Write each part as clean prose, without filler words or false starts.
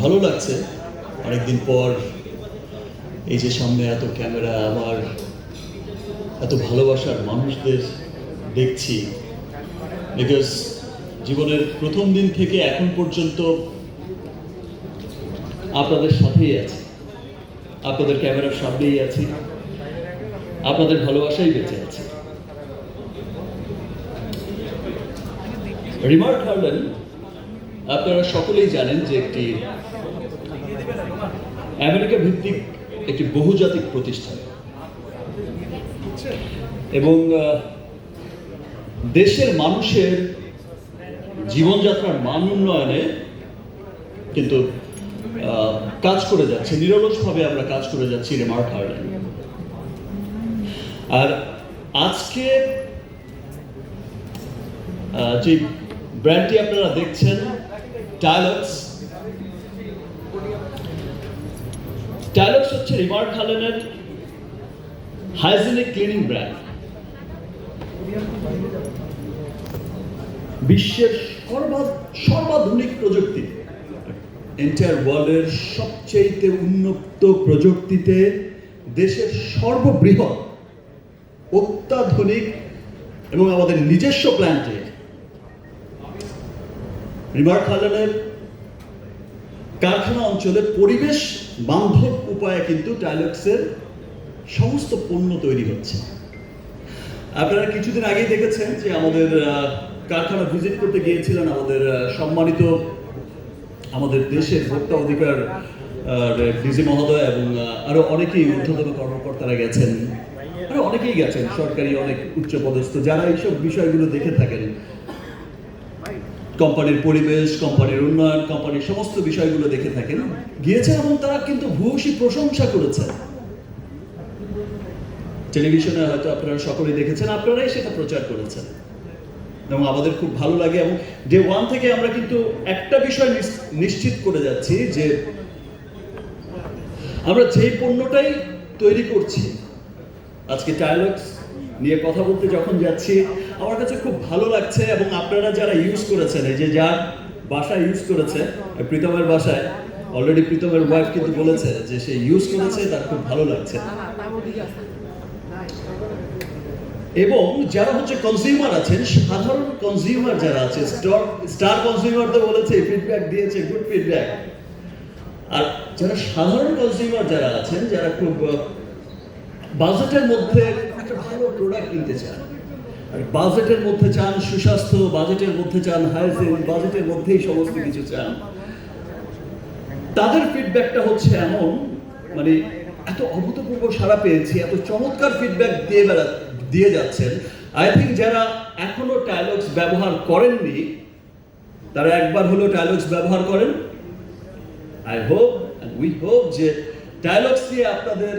ভালো লাগছে অনেকদিন পর এই যে সামনে এত ক্যামেরা, আমার এত ভালোবাসার মানুষদের দেখছি। বিকজ জীবনের প্রথম দিন থেকে এখন পর্যন্ত আপনাদের সাথেই আছি, আপনাদের ক্যামেরার সামনেই আছি, আপনাদের ভালোবাসাই বেঁচে আছে। রিমার্ক হার্লেন আপনারা সকলেই জানেন যে একটি আমেরিকা ভিত্তিক একটি বহুজাতিক প্রতিষ্ঠান এবং দেশের মানুষের জীবনযাত্রার মান উন্নয়নে কিন্তু কাজ করে যাচ্ছে, নিরলসভাবে আমরা কাজ করে যাচ্ছি রিমার্ক হার্লেন। আর আজকে যে ব্র্যান্ডটি আপনারা দেখছেন টাইলক্স হচ্ছে রিমার্ক হার্লেনের হাইজেনিক ক্লিনিং ব্র্যান্ড। বিশ্বের সর্বাধুনিক প্রযুক্তি, এন্টায়ার ওয়ার্ল্ডের সবচেয়ে উন্নত প্রযুক্তিতে দেশের সর্ববৃহৎ অত্যাধুনিক এবং আমাদের নিজস্ব প্ল্যান্টে রিমার্ক হার্লেনের কারখানা অঞ্চলে পরিবেশ বান্ধব উপায়ে কিন্তু টাইলক্সের সমস্ত পণ্য তৈরি হচ্ছে। আপনারা কিছুদিন আগেই দেখেছেন যে আমাদের কারখানা ভিজিট করতে গিয়েছিলেন আমাদের সম্মানিত আমাদের দেশের ভোক্তা অধিকার ডিজি মহোদয় এবং আরো অনেকেই ঊর্ধ্বতন কর্মকর্তারা গেছেন, আরো অনেকেই গেছেন, সরকারি অনেক উচ্চপদস্থ যারা এইসব বিষয়গুলো দেখে থাকেন, কোম্পানির পরিবেশ, কোম্পানির উন্নয়ন, কোম্পানির সমস্ত বিষয়গুলো দেখে থাকেন, গিয়েছেন এবং তারা কিন্তু ভূয়সী প্রশংসা করেছেন। টেলিভিশনে হয়তো আপনারা সকলেই দেখেছেন, আপনারাই সেটা প্রচার করেছেন এবং আমাদের খুব ভালো লাগে। এবং ডে ওয়ান থেকে আমরা কিন্তু একটা বিষয় নিশ্চিত করে যাচ্ছি যে আমরা যে পণ্যটাই তৈরি করছি, আজকে টাইলক্স নিয়ে কথা বলতে যখন যাচ্ছি আমার কাছে খুব ভালো লাগছে। এবং আপনারা যারা ইউজ করেছেন, এই যে যার বাসায় ইউজ করেছে, প্রীতমের বাসায় অলরেডি প্রীতমের ওয়াইফ কিন্তু বলেছে যে সে ইউজ করেছে, তার খুব ভালো লাগছে। এবং যারা হচ্ছে কনজিউমার আছেন, সাধারণ কনজিউমার যারা আছে, স্টার কনজিউমারদের বলেছে, ফিডব্যাক দিয়েছে, গুড ফিডব্যাক। আর যারা সাধারণ কনজিউমার যারা আছেন, যারা খুব বাজেটের মধ্যে একটা ভালো প্রোডাক্ট কিনতে চান, আর বাজেটের মধ্যে চান সুস্বাস্থ্য, বাজেটের মধ্যে চান হাইজিন, বাজেটের মধ্যেই সমস্ত কিছু চান, তাদের ফিডব্যাকটা হচ্ছে এমন, মানে এত অভূতপূর্ব সাড়া পেয়েছি, এত চমৎকার ফিডব্যাক দিয়ে যাচ্ছেন। আই থিঙ্ক যারা এখনো টাইলক্স ব্যবহার করেননি তারা একবার হলো টাইলক্স ব্যবহার করেন। I hope and we hope যে টাইলক্স দিয়ে আপনাদের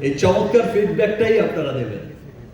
এই চমৎকার ফিডব্যাকটাই আপনারা দেবেন।